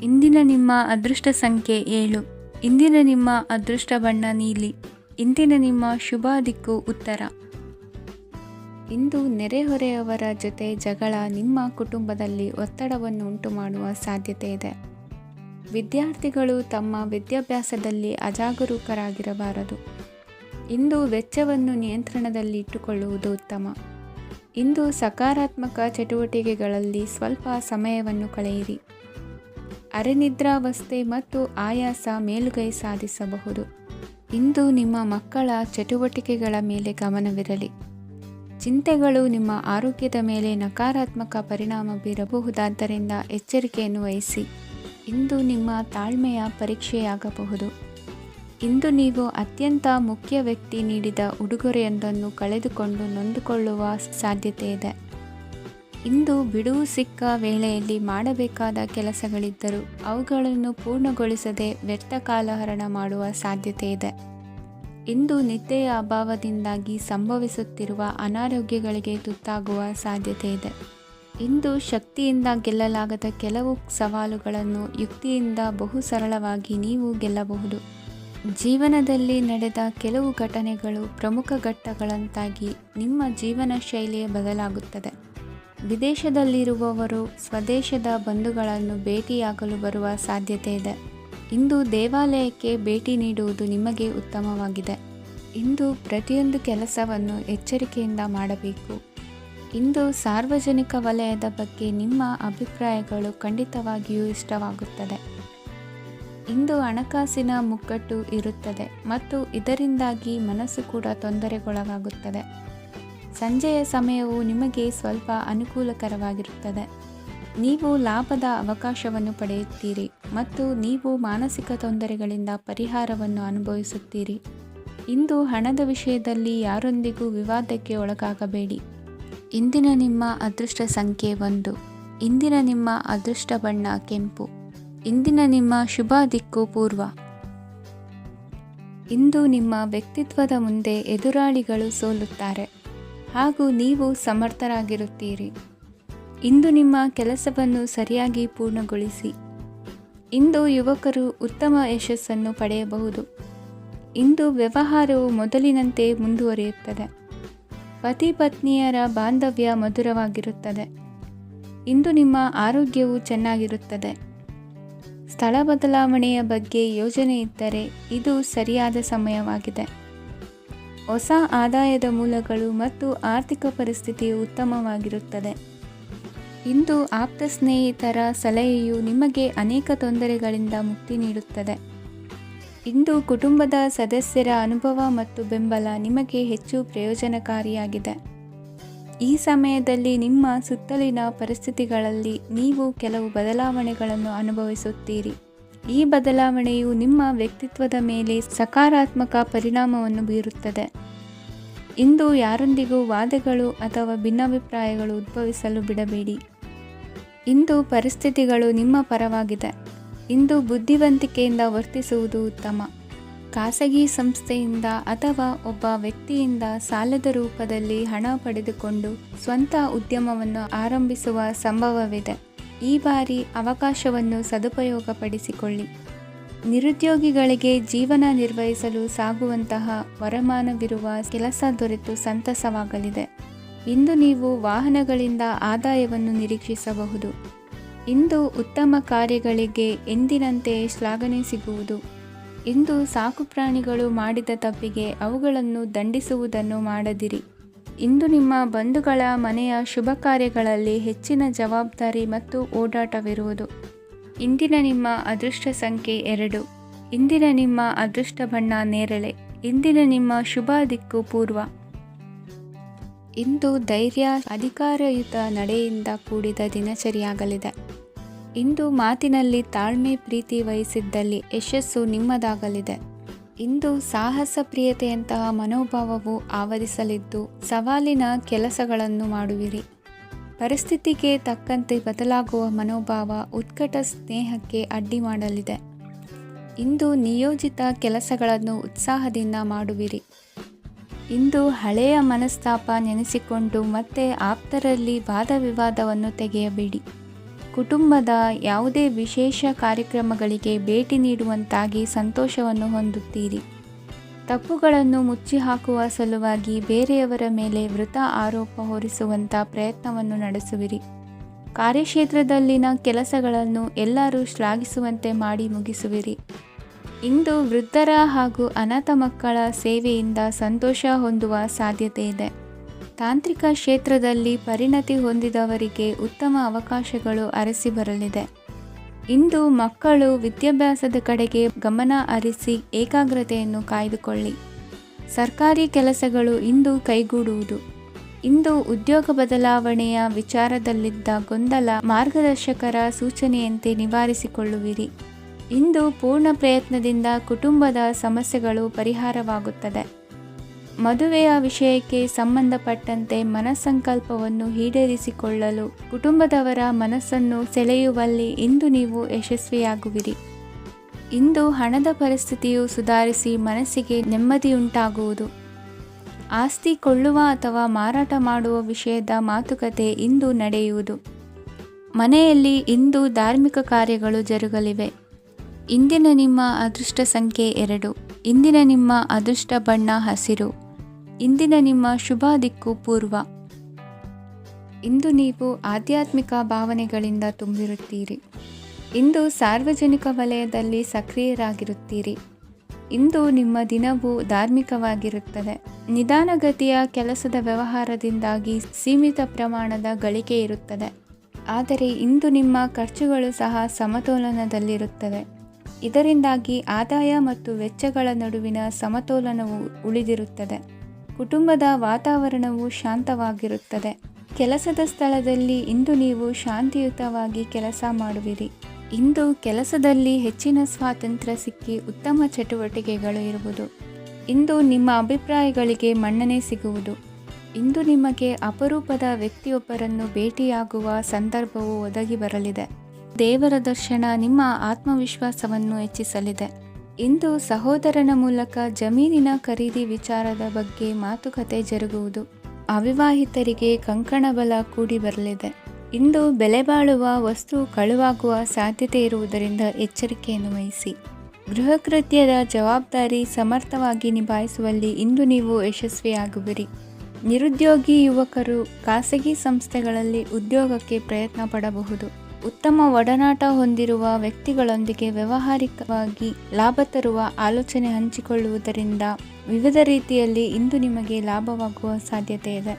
ಇಂದಿನ ನಿಮ್ಮ ಅದೃಷ್ಟ ಸಂಖ್ಯೆ 7. ಇಂದಿನ ನಿಮ್ಮ ಅದೃಷ್ಟ ಬಣ್ಣ ನೀಲಿ. ಇಂದಿನ ನಿಮ್ಮ ಶುಭ ದಿಕ್ಕು ಉತ್ತರ. ಇಂದು ನೆರೆಹೊರೆಯವರ ಜೊತೆ ಜಗಳ ನಿಮ್ಮ ಕುಟುಂಬದಲ್ಲಿ ಒತ್ತಡವನ್ನು ಉಂಟುಮಾಡುವ ಸಾಧ್ಯತೆ ಇದೆ. ವಿದ್ಯಾರ್ಥಿಗಳು ತಮ್ಮ ವಿದ್ಯಾಭ್ಯಾಸದಲ್ಲಿ ಅಜಾಗರೂಕರಾಗಿರಬಾರದು. ಇಂದು ವೆಚ್ಚವನ್ನು ನಿಯಂತ್ರಣದಲ್ಲಿ ಇಟ್ಟುಕೊಳ್ಳುವುದು ಉತ್ತಮ. ಇಂದು ಸಕಾರಾತ್ಮಕ ಚಟುವಟಿಕೆಗಳಲ್ಲಿ ಸ್ವಲ್ಪ ಸಮಯವನ್ನು ಕಳೆಯಿರಿ. ಅರೆನಿದ್ರಾವಸ್ಥೆ ಮತ್ತು ಆಯಾಸ ಮೇಲುಗೈ ಸಾಧಿಸಬಹುದು. ಇಂದು ನಿಮ್ಮ ಮಕ್ಕಳ ಚಟುವಟಿಕೆಗಳ ಮೇಲೆ ಗಮನವಿರಲಿ. ಚಿಂತೆಗಳು ನಿಮ್ಮ ಆರೋಗ್ಯದ ಮೇಲೆ ನಕಾರಾತ್ಮಕ ಪರಿಣಾಮ ಬೀರಬಹುದಾದ್ದರಿಂದ ಎಚ್ಚರಿಕೆಯನ್ನು ವಹಿಸಿ. ಇಂದು ನಿಮ್ಮ ತಾಳ್ಮೆಯ ಪರೀಕ್ಷೆಯಾಗಬಹುದು. ಇಂದು ನೀವು ಅತ್ಯಂತ ಮುಖ್ಯ ವ್ಯಕ್ತಿ ನೀಡಿದ ಉಡುಗೊರೆಯೊಂದನ್ನು ಕಳೆದುಕೊಂಡು ನೊಂದುಕೊಳ್ಳುವ ಸಾಧ್ಯತೆ ಇದೆ. ಇಂದು ಬಿಡುವು ಸಿಕ್ಕ ವೇಳೆಯಲ್ಲಿ ಮಾಡಬೇಕಾದ ಕೆಲಸಗಳಿದ್ದರೂ ಅವುಗಳನ್ನು ಪೂರ್ಣಗೊಳಿಸದೆ ವ್ಯರ್ಥ ಕಾಲಹರಣ ಮಾಡುವ ಸಾಧ್ಯತೆ ಇದೆ. ಇಂದು ನಿದ್ದೆಯ ಅಭಾವದಿಂದಾಗಿ ಸಂಭವಿಸುತ್ತಿರುವ ಅನಾರೋಗ್ಯಗಳಿಗೆ ತುತ್ತಾಗುವ ಸಾಧ್ಯತೆ ಇದೆ. ಇಂದು ಶಕ್ತಿಯಿಂದ ಗೆಲ್ಲಲಾಗದ ಕೆಲವು ಸವಾಲುಗಳನ್ನು ಯುಕ್ತಿಯಿಂದ ಬಹು ಸರಳವಾಗಿ ನೀವು ಗೆಲ್ಲಬಹುದು. ಜೀವನದಲ್ಲಿ ನಡೆದ ಕೆಲವು ಘಟನೆಗಳು ಪ್ರಮುಖ ಘಟ್ಟಗಳಂತಾಗಿ ನಿಮ್ಮ ಜೀವನ ಶೈಲಿಯೇ ಬದಲಾಗುತ್ತದೆ. ವಿದೇಶದಲ್ಲಿರುವವರು ಸ್ವದೇಶದ ಬಂಧುಗಳನ್ನು ಭೇಟಿಯಾಗಲು ಬರುವ ಸಾಧ್ಯತೆ ಇದೆ. ಇಂದು ದೇವಾಲಯಕ್ಕೆ ಭೇಟಿ ನೀಡುವುದು ನಿಮಗೆ ಉತ್ತಮವಾಗಿದೆ. ಇಂದು ಪ್ರತಿಯೊಂದು ಕೆಲಸವನ್ನು ಎಚ್ಚರಿಕೆಯಿಂದ ಮಾಡಬೇಕು. ಇಂದು ಸಾರ್ವಜನಿಕ ವಲಯದ ಬಗ್ಗೆ ನಿಮ್ಮ ಅಭಿಪ್ರಾಯಗಳು ಖಂಡಿತವಾಗಿಯೂ ಇಷ್ಟವಾಗುತ್ತದೆ. ಇಂದು ಹಣಕಾಸಿನ ಮುಗ್ಗಟ್ಟು ಇರುತ್ತದೆ ಮತ್ತು ಇದರಿಂದಾಗಿ ಮನಸ್ಸು ಕೂಡ ತೊಂದರೆಗೊಳಗಾಗುತ್ತದೆ. ಸಂಜೆಯ ಸಮಯವು ನಿಮಗೆ ಸ್ವಲ್ಪ ಅನುಕೂಲಕರವಾಗಿರುತ್ತದೆ. ನೀವು ಲಾಭದ ಅವಕಾಶವನ್ನು ಪಡೆಯುತ್ತೀರಿ ಮತ್ತು ನೀವು ಮಾನಸಿಕ ತೊಂದರೆಗಳಿಂದ ಪರಿಹಾರವನ್ನು ಅನುಭವಿಸುತ್ತೀರಿ. ಇಂದು ಹಣದ ವಿಷಯದಲ್ಲಿ ಯಾರೊಂದಿಗೂ ವಿವಾದಕ್ಕೆ ಒಳಗಾಗಬೇಡಿ. ಇಂದಿನ ನಿಮ್ಮ ಅದೃಷ್ಟ ಸಂಖ್ಯೆ 1. ಇಂದಿನ ನಿಮ್ಮ ಅದೃಷ್ಟ ಬಣ್ಣ ಕೆಂಪು. ಇಂದಿನ ನಿಮ್ಮ ಶುಭ ದಿಕ್ಕು ಪೂರ್ವ. ಇಂದು ನಿಮ್ಮ ವ್ಯಕ್ತಿತ್ವದ ಮುಂದೆ ಎದುರಾಳಿಗಳು ಸೋಲುತ್ತಾರೆ ಹಾಗೂ ನೀವು ಸಮರ್ಥರಾಗಿರುತ್ತೀರಿ. ಇಂದು ನಿಮ್ಮ ಕೆಲಸವನ್ನು ಸರಿಯಾಗಿ ಪೂರ್ಣಗೊಳಿಸಿ. ಇಂದು ಯುವಕರು ಉತ್ತಮ ಯಶಸ್ಸನ್ನು ಪಡೆಯಬಹುದು. ಇಂದು ವ್ಯವಹಾರವು ಮೊದಲಿನಂತೆ ಮುಂದುವರಿಯುತ್ತದೆ. ಪತಿ ಪತ್ನಿಯರ ಬಾಂಧವ್ಯ ಮಧುರವಾಗಿರುತ್ತದೆ. ಇಂದು ನಿಮ್ಮ ಆರೋಗ್ಯವು ಚೆನ್ನಾಗಿರುತ್ತದೆ. ಸ್ಥಳ ಬದಲಾವಣೆಯ ಬಗ್ಗೆ ಯೋಜನೆ ಇದ್ದರೆ ಇದು ಸರಿಯಾದ ಸಮಯವಾಗಿದೆ. ಹೊಸ ಆದಾಯದ ಮೂಲಗಳು ಮತ್ತು ಆರ್ಥಿಕ ಪರಿಸ್ಥಿತಿಯು ಉತ್ತಮವಾಗಿರುತ್ತದೆ. ಇಂದು ಆಪ್ತ ಸ್ನೇಹಿತರ ಸಲಹೆಯು ನಿಮಗೆ ಅನೇಕ ತೊಂದರೆಗಳಿಂದ ಮುಕ್ತಿ ನೀಡುತ್ತದೆ. ಇಂದು ಕುಟುಂಬದ ಸದಸ್ಯರ ಅನುಭವ ಮತ್ತು ಬೆಂಬಲ ನಿಮಗೆ ಹೆಚ್ಚು ಪ್ರಯೋಜನಕಾರಿಯಾಗಿದೆ. ಈ ಸಮಯದಲ್ಲಿ ನಿಮ್ಮ ಸುತ್ತಲಿನ ಪರಿಸ್ಥಿತಿಗಳಲ್ಲಿ ನೀವು ಕೆಲವು ಬದಲಾವಣೆಗಳನ್ನು ಅನುಭವಿಸುತ್ತೀರಿ. ಈ ಬದಲಾವಣೆಯು ನಿಮ್ಮ ವ್ಯಕ್ತಿತ್ವದ ಮೇಲೆ ಸಕಾರಾತ್ಮಕ ಪರಿಣಾಮವನ್ನು ಬೀರುತ್ತದೆ. ಇಂದು ಯಾರೊಂದಿಗೂ ವಾದಗಳು ಅಥವಾ ಭಿನ್ನಾಭಿಪ್ರಾಯಗಳು ಉದ್ಭವಿಸಲು ಬಿಡಬೇಡಿ. ಇಂದು ಪರಿಸ್ಥಿತಿಗಳು ನಿಮ್ಮ ಪರವಾಗಿದೆ. ಇಂದು ಬುದ್ಧಿವಂತಿಕೆಯಿಂದ ವರ್ತಿಸುವುದು ಉತ್ತಮ. ಖಾಸಗಿ ಸಂಸ್ಥೆಯಿಂದ ಅಥವಾ ಒಬ್ಬ ವ್ಯಕ್ತಿಯಿಂದ ಸಾಲದ ರೂಪದಲ್ಲಿ ಹಣ ಪಡೆದುಕೊಂಡು ಸ್ವಂತ ಉದ್ಯಮವನ್ನು ಆರಂಭಿಸುವ ಸಂಭವವಿದೆ. ಈ ಬಾರಿ ಅವಕಾಶವನ್ನು ಸದುಪಯೋಗಪಡಿಸಿಕೊಳ್ಳಿ. ನಿರುದ್ಯೋಗಿಗಳಿಗೆ ಜೀವನ ನಿರ್ವಹಿಸಲು ಸಾಗುವಂತಹ ವರಮಾನವಿರುವ ಕೆಲಸ ದೊರೆತು ಸಂತಸವಾಗಲಿದೆ. ಇಂದು ನೀವು ವಾಹನಗಳಿಂದ ಆದಾಯವನ್ನು ನಿರೀಕ್ಷಿಸಬಹುದು. ಇಂದು ಉತ್ತಮ ಕಾರ್ಯಗಳಿಗೆ ಎಂದಿನಂತೆ ಶ್ಲಾಘನೆ ಸಿಗುವುದು. ಇಂದು ಸಾಕುಪ್ರಾಣಿಗಳು ಮಾಡಿದ ತಪ್ಪಿಗೆ ಅವುಗಳನ್ನು ದಂಡಿಸುವುದನ್ನು ಮಾಡದಿರಿ. ಇಂದು ನಿಮ್ಮ ಬಂಧುಗಳ ಮನೆಯ ಶುಭ ಕಾರ್ಯಗಳಲ್ಲಿ ಹೆಚ್ಚಿನ ಜವಾಬ್ದಾರಿ ಮತ್ತು ಓಡಾಟವಿರುವುದು. ಇಂದಿನ ನಿಮ್ಮ ಅದೃಷ್ಟ ಸಂಖ್ಯೆ 2. ಇಂದಿನ ನಿಮ್ಮ ಅದೃಷ್ಟ ಬಣ್ಣ ನೇರಳೆ. ಇಂದಿನ ನಿಮ್ಮ ಶುಭ ದಿಕ್ಕು ಪೂರ್ವ. ಇಂದು ಧೈರ್ಯ, ಅಧಿಕಾರಯುತ ನಡೆಯಿಂದ ಕೂಡಿದ ದಿನಚರಿಯಾಗಲಿದೆ. ಇಂದು ಮಾತಿನಲ್ಲಿ ತಾಳ್ಮೆ, ಪ್ರೀತಿ ವಹಿಸಿದ್ದಲ್ಲಿ ಯಶಸ್ಸು ನಿಮ್ಮದಾಗಲಿದೆ. ಇಂದು ಸಾಹಸ ಪ್ರಿಯತೆಯಂತಹ ಮನೋಭಾವವು ಆವರಿಸಲಿದ್ದು ಸವಾಲಿನ ಕೆಲಸಗಳನ್ನು ಮಾಡುವಿರಿ. ಪರಿಸ್ಥಿತಿಗೆ ತಕ್ಕಂತೆ ಬದಲಾಗುವ ಮನೋಭಾವ ಉತ್ಕಟ ಸ್ನೇಹಕ್ಕೆ ಅಡ್ಡಿ ಮಾಡಲಿದೆ. ಇಂದು ನಿಯೋಜಿತ ಕೆಲಸಗಳನ್ನು ಉತ್ಸಾಹದಿಂದ ಮಾಡುವಿರಿ. ಇಂದು ಹಳೆಯ ಮನಸ್ತಾಪ ನೆನೆಸಿಕೊಂಡು ಮತ್ತೆ ಆಪ್ತರಲ್ಲಿ ವಾದ ವಿವಾದವನ್ನು ತೆಗೆಯಬೇಡಿ. ಕುಟುಂಬದ ಯಾವುದೇ ವಿಶೇಷ ಕಾರ್ಯಕ್ರಮಗಳಿಗೆ ಭೇಟಿ ನೀಡುವಂತಾಗಿ ಸಂತೋಷವನ್ನು ಹೊಂದುತ್ತೀರಿ. ತಪ್ಪುಗಳನ್ನು ಮುಚ್ಚಿಹಾಕುವ ಸಲುವಾಗಿ ಬೇರೆಯವರ ಮೇಲೆ ವೃಥಾ ಆರೋಪ ಹೊರಿಸುವಂಥ ಪ್ರಯತ್ನವನ್ನು ನಡೆಸುವಿರಿ. ಕಾರ್ಯಕ್ಷೇತ್ರದಲ್ಲಿನ ಕೆಲಸಗಳನ್ನು ಎಲ್ಲರೂ ಶ್ಲಾಘಿಸುವಂತೆ ಮಾಡಿ ಮುಗಿಸುವಿರಿ. ಇಂದು ವೃದ್ಧರ ಹಾಗೂ ಅನಾಥ ಮಕ್ಕಳ ಸೇವೆಯಿಂದ ಸಂತೋಷ ಹೊಂದುವ ಸಾಧ್ಯತೆ ಇದೆ. ತಾಂತ್ರಿಕ ಕ್ಷೇತ್ರದಲ್ಲಿ ಪರಿಣತಿ ಹೊಂದಿದವರಿಗೆ ಉತ್ತಮ ಅವಕಾಶಗಳು ಅರಸಿ ಬರಲಿದೆ. ಇಂದು ಮಕ್ಕಳು ವಿದ್ಯಾಭ್ಯಾಸದ ಕಡೆಗೆ ಗಮನ ಹರಿಸಿ ಏಕಾಗ್ರತೆಯನ್ನು ಕಾಯ್ದುಕೊಳ್ಳಿ. ಸರ್ಕಾರಿ ಕೆಲಸಗಳು ಇಂದು ಕೈಗೂಡುವುದು. ಇಂದು ಉದ್ಯೋಗ ಬದಲಾವಣೆಯ ವಿಚಾರದಲ್ಲಿದ್ದ ಗೊಂದಲ ಮಾರ್ಗದರ್ಶಕರ ಸೂಚನೆಯಂತೆ ನಿವಾರಿಸಿಕೊಳ್ಳುವಿರಿ. ಇಂದು ಪೂರ್ಣ ಪ್ರಯತ್ನದಿಂದ ಕುಟುಂಬದ ಸಮಸ್ಯೆಗಳು ಪರಿಹಾರವಾಗುತ್ತದೆ. ಮದುವೆಯ ವಿಷಯಕ್ಕೆ ಸಂಬಂಧಪಟ್ಟಂತೆ ಮನಸ್ಸಂಕಲ್ಪವನ್ನು ಈಡೇರಿಸಿಕೊಳ್ಳಲು ಕುಟುಂಬದವರ ಮನಸ್ಸನ್ನು ಸೆಳೆಯುವಲ್ಲಿ ಇಂದು ನೀವು ಯಶಸ್ವಿಯಾಗುವಿರಿ. ಇಂದು ಹಣದ ಪರಿಸ್ಥಿತಿಯು ಸುಧಾರಿಸಿ ಮನಸ್ಸಿಗೆ ನೆಮ್ಮದಿಯುಂಟಾಗುವುದು. ಆಸ್ತಿ ಕೊಳ್ಳುವ ಅಥವಾ ಮಾರಾಟ ಮಾಡುವ ವಿಷಯದ ಮಾತುಕತೆ ಇಂದು ನಡೆಯುವುದು. ಮನೆಯಲ್ಲಿ ಇಂದು ಧಾರ್ಮಿಕ ಕಾರ್ಯಗಳು ಜರುಗಲಿವೆ. ಇಂದಿನ ನಿಮ್ಮ ಅದೃಷ್ಟ ಸಂಖ್ಯೆ 2. ಇಂದಿನ ನಿಮ್ಮ ಅದೃಷ್ಟ ಬಣ್ಣ ಹಸಿರು. ಇಂದಿನ ನಿಮ್ಮ ಶುಭ ದಿಕ್ಕು ಪೂರ್ವ. ಇಂದು ನೀವು ಆಧ್ಯಾತ್ಮಿಕ ಭಾವನೆಗಳಿಂದ ತುಂಬಿರುತ್ತೀರಿ. ಇಂದು ಸಾರ್ವಜನಿಕ ವಲಯದಲ್ಲಿ ಸಕ್ರಿಯರಾಗಿರುತ್ತೀರಿ. ಇಂದು ನಿಮ್ಮ ದಿನವು ಧಾರ್ಮಿಕವಾಗಿರುತ್ತದೆ. ನಿಧಾನಗತಿಯ ಕೆಲಸದ ವ್ಯವಹಾರದಿಂದಾಗಿ ಸೀಮಿತ ಪ್ರಮಾಣದ ಗಳಿಕೆ ಇರುತ್ತದೆ. ಆದರೆ ಇಂದು ನಿಮ್ಮ ಖರ್ಚುಗಳು ಸಹ ಸಮತೋಲನದಲ್ಲಿರುತ್ತವೆ. ಇದರಿಂದಾಗಿ ಆದಾಯ ಮತ್ತು ವೆಚ್ಚಗಳ ನಡುವಿನ ಸಮತೋಲನವು ಉಳಿದಿರುತ್ತದೆ. ಕುಟುಂಬದ ವಾತಾವರಣವು ಶಾಂತವಾಗಿರುತ್ತದೆ. ಕೆಲಸದ ಸ್ಥಳದಲ್ಲಿ ಇಂದು ನೀವು ಶಾಂತಿಯುತವಾಗಿ ಕೆಲಸ ಮಾಡುವಿರಿ. ಇಂದು ಕೆಲಸದಲ್ಲಿ ಹೆಚ್ಚಿನ ಸ್ವಾತಂತ್ರ್ಯ ಸಿಕ್ಕಿ ಉತ್ತಮ ಚಟುವಟಿಕೆಗಳು ಇರುವುದು. ಇಂದು ನಿಮ್ಮ ಅಭಿಪ್ರಾಯಗಳಿಗೆ ಮನ್ನಣೆ ಸಿಗುವುದು. ಇಂದು ನಿಮಗೆ ಅಪರೂಪದ ವ್ಯಕ್ತಿಯೊಬ್ಬರನ್ನು ಭೇಟಿಯಾಗುವ ಸಂದರ್ಭವು ಒದಗಿ ಬರಲಿದೆ. ದೇವರ ದರ್ಶನ ನಿಮ್ಮ ಆತ್ಮವಿಶ್ವಾಸವನ್ನು ಹೆಚ್ಚಿಸಲಿದೆ. ಇಂದು ಸಹೋದರನ ಮೂಲಕ ಜಮೀನಿನ ಖರೀದಿ ವಿಚಾರದ ಬಗ್ಗೆ ಮಾತುಕತೆ ಜರುಗುವುದು. ಅವಿವಾಹಿತರಿಗೆ ಕಂಕಣ ಬಲ ಕೂಡಿ ಬರಲಿದೆ. ಇಂದು ಬೆಲೆ ಬಾಳುವ ವಸ್ತು ಕಳುವಾಗುವ ಸಾಧ್ಯತೆ ಇರುವುದರಿಂದ ಎಚ್ಚರಿಕೆಯನ್ನು ವಹಿಸಿ. ಗೃಹ ಕೃತ್ಯದ ಜವಾಬ್ದಾರಿ ಸಮರ್ಥವಾಗಿ ನಿಭಾಯಿಸುವಲ್ಲಿ ಇಂದು ನೀವು ಯಶಸ್ವಿಯಾಗುವಿರಿ. ನಿರುದ್ಯೋಗಿ ಯುವಕರು ಖಾಸಗಿ ಸಂಸ್ಥೆಗಳಲ್ಲಿ ಉದ್ಯೋಗಕ್ಕೆ ಪ್ರಯತ್ನ ಪಡಬಹುದು. ಉತ್ತಮ ಒಡನಾಟ ಹೊಂದಿರುವ ವ್ಯಕ್ತಿಗಳೊಂದಿಗೆ ವ್ಯಾವಹಾರಿಕವಾಗಿ ಲಾಭ ತರುವ ಆಲೋಚನೆ ಹಂಚಿಕೊಳ್ಳುವುದರಿಂದ ವಿವಿಧ ರೀತಿಯಲ್ಲಿ ಇಂದು ನಿಮಗೆ ಲಾಭವಾಗುವ ಸಾಧ್ಯತೆ ಇದೆ.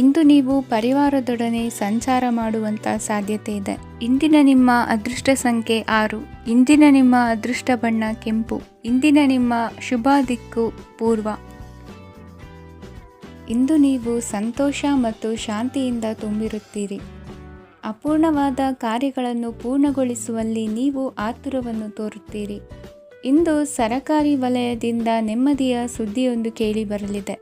ಇಂದು ನೀವು ಪರಿವಾರದೊಡನೆ ಸಂಚಾರ ಮಾಡುವಂಥ ಸಾಧ್ಯತೆ ಇದೆ. ಇಂದಿನ ನಿಮ್ಮ ಅದೃಷ್ಟ ಸಂಖ್ಯೆ 6. ಇಂದಿನ ನಿಮ್ಮ ಅದೃಷ್ಟ ಬಣ್ಣ ಕೆಂಪು. ಇಂದಿನ ನಿಮ್ಮ ಶುಭ ದಿಕ್ಕು ಪೂರ್ವ. ಇಂದು ನೀವು ಸಂತೋಷ ಮತ್ತು ಶಾಂತಿಯಿಂದ ತುಂಬಿರುತ್ತೀರಿ. ಅಪೂರ್ಣವಾದ ಕಾರ್ಯಗಳನ್ನು ಪೂರ್ಣಗೊಳಿಸುವಲ್ಲಿ ನೀವು ಆತುರವನ್ನು ತೋರುತ್ತೀರಿ. ಇಂದು ಸರಕಾರಿ ವಲಯದಿಂದ ನೆಮ್ಮದಿಯ ಸುದ್ದಿಯೊಂದು ಕೇಳಿ ಬರಲಿದೆ.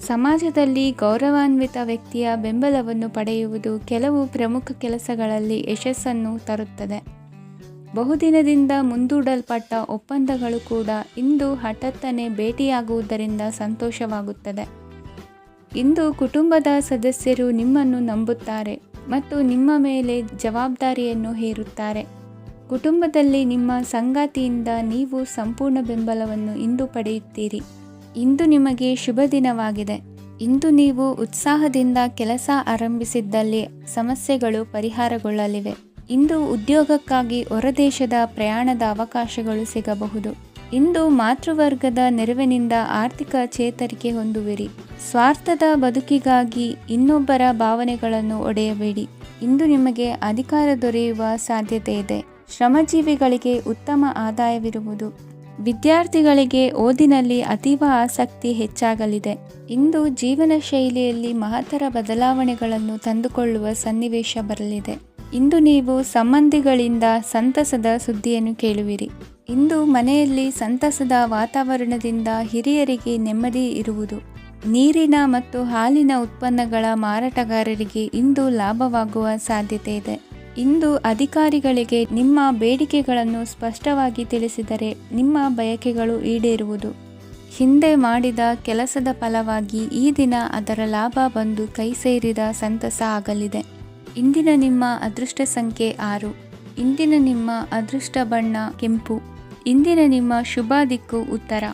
ಸಮಾಜದಲ್ಲಿ ಗೌರವಾನ್ವಿತ ವ್ಯಕ್ತಿಯ ಬೆಂಬಲವನ್ನು ಪಡೆಯುವುದು ಕೆಲವು ಪ್ರಮುಖ ಕೆಲಸಗಳಲ್ಲಿ ಯಶಸ್ಸನ್ನು ತರುತ್ತದೆ. ಬಹುದಿನದಿಂದ ಮುಂದೂಡಲ್ಪಟ್ಟ ಒಪ್ಪಂದಗಳು ಕೂಡ ಇಂದು ಹಠಾತ್ತನೆ ಭೇಟಿಯಾಗುವುದರಿಂದ ಸಂತೋಷವಾಗುತ್ತದೆ. ಇಂದು ಕುಟುಂಬದ ಸದಸ್ಯರು ನಿಮ್ಮನ್ನು ನಂಬುತ್ತಾರೆ ಮತ್ತು ನಿಮ್ಮ ಮೇಲೆ ಜವಾಬ್ದಾರಿಯನ್ನು ಹೇರುತ್ತಾರೆ. ಕುಟುಂಬದಲ್ಲಿ ನಿಮ್ಮ ಸಂಗಾತಿಯಿಂದ ನೀವು ಸಂಪೂರ್ಣ ಬೆಂಬಲವನ್ನು ಇಂದು ಪಡೆಯುತ್ತೀರಿ. ಇಂದು ನಿಮಗೆ ಶುಭ ದಿನವಾಗಿದೆ. ಇಂದು ನೀವು ಉತ್ಸಾಹದಿಂದ ಕೆಲಸ ಆರಂಭಿಸಿದ್ದಲ್ಲಿ ಸಮಸ್ಯೆಗಳು ಪರಿಹಾರಗೊಳ್ಳಲಿವೆ. ಇಂದು ಉದ್ಯೋಗಕ್ಕಾಗಿ ಹೊರದೇಶದ ಪ್ರಯಾಣದ ಅವಕಾಶಗಳು ಸಿಗಬಹುದು. ಇಂದು ಮಾತೃವರ್ಗದ ನೆರವಿನಿಂದ ಆರ್ಥಿಕ ಚೇತರಿಕೆ ಹೊಂದುವಿರಿ. ಸ್ವಾರ್ಥದ ಬದುಕಿಗಾಗಿ ಇನ್ನೊಬ್ಬರ ಭಾವನೆಗಳನ್ನು ಒಡೆಯಬೇಡಿ. ಇಂದು ನಿಮಗೆ ಅಧಿಕಾರ ದೊರೆಯುವ ಸಾಧ್ಯತೆ ಇದೆ. ಶ್ರಮಜೀವಿಗಳಿಗೆ ಉತ್ತಮ ಆದಾಯವಿರುವುದು. ವಿದ್ಯಾರ್ಥಿಗಳಿಗೆ ಓದಿನಲ್ಲಿ ಅತೀವ ಆಸಕ್ತಿ ಹೆಚ್ಚಾಗಲಿದೆ. ಇಂದು ಜೀವನ ಶೈಲಿಯಲ್ಲಿ ಮಹತ್ತರ ಬದಲಾವಣೆಗಳನ್ನು ತಂದುಕೊಳ್ಳುವ ಸನ್ನಿವೇಶ ಬರಲಿದೆ. ಇಂದು ನೀವು ಸಂಬಂಧಿಗಳಿಂದ ಸಂತಸದ ಸುದ್ದಿಯನ್ನು ಕೇಳುವಿರಿ. ಇಂದು ಮನೆಯಲ್ಲಿ ಸಂತಸದ ವಾತಾವರಣದಿಂದ ಹಿರಿಯರಿಗೆ ನೆಮ್ಮದಿ ಇರುವುದು. ನೀರಿನ ಮತ್ತು ಹಾಲಿನ ಉತ್ಪನ್ನಗಳ ಮಾರಾಟಗಾರರಿಗೆ ಇಂದು ಲಾಭವಾಗುವ ಸಾಧ್ಯತೆ ಇದೆ. ಇಂದು ಅಧಿಕಾರಿಗಳಿಗೆ ನಿಮ್ಮ ಬೇಡಿಕೆಗಳನ್ನು ಸ್ಪಷ್ಟವಾಗಿ ತಿಳಿಸಿದರೆ ನಿಮ್ಮ ಬಯಕೆಗಳು ಈಡೇರುವುದು. ಹಿಂದೆ ಮಾಡಿದ ಕೆಲಸದ ಫಲವಾಗಿ ಈ ದಿನ ಅದರ ಲಾಭ ಬಂದು ಕೈ ಸೇರಿದ ಸಂತಸ ಆಗಲಿದೆ. ಇಂದಿನ ನಿಮ್ಮ ಅದೃಷ್ಟ ಸಂಖ್ಯೆ 6. ಇಂದಿನ ನಿಮ್ಮ ಅದೃಷ್ಟ ಬಣ್ಣ ಕೆಂಪು. ಇಂದಿನ ನಿಮ್ಮ ಶುಭ ದಿಕ್ಕು ಉತ್ತರ.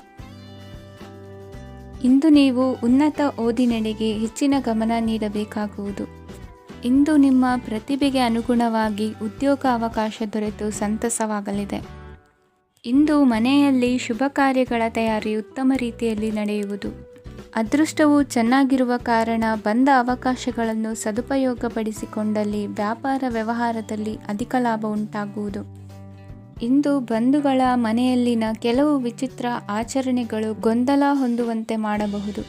ಇಂದು ನೀವು ಉನ್ನತ ಓದಿನೆಡೆಗೆ ಹೆಚ್ಚಿನ ಗಮನ ನೀಡಬೇಕಾಗುವುದು. ಇಂದು ನಿಮ್ಮ ಪ್ರತಿಭೆಗೆ ಅನುಗುಣವಾಗಿ ಉದ್ಯೋಗ ಅವಕಾಶ ದೊರೆತು ಸಂತಸವಾಗಲಿದೆ. ಇಂದು ಮನೆಯಲ್ಲಿ ಶುಭ ಕಾರ್ಯಗಳ ತಯಾರಿ ಉತ್ತಮ ರೀತಿಯಲ್ಲಿ ನಡೆಯುವುದು. ಅದೃಷ್ಟವು ಚೆನ್ನಾಗಿರುವ ಕಾರಣ ಬಂದ ಅವಕಾಶಗಳನ್ನು ಸದುಪಯೋಗಪಡಿಸಿಕೊಂಡಲ್ಲಿ ವ್ಯಾಪಾರ ವ್ಯವಹಾರದಲ್ಲಿ ಅಧಿಕ ಲಾಭ ಉಂಟಾಗುವುದು. ಇಂದು ಬಂಧುಗಳ ಮನೆಯಲ್ಲಿನ ಕೆಲವು ವಿಚಿತ್ರ ಆಚರಣೆಗಳು ಗೊಂದಲ ಹೊಂದುವಂತೆ ಮಾಡಬಹುದು.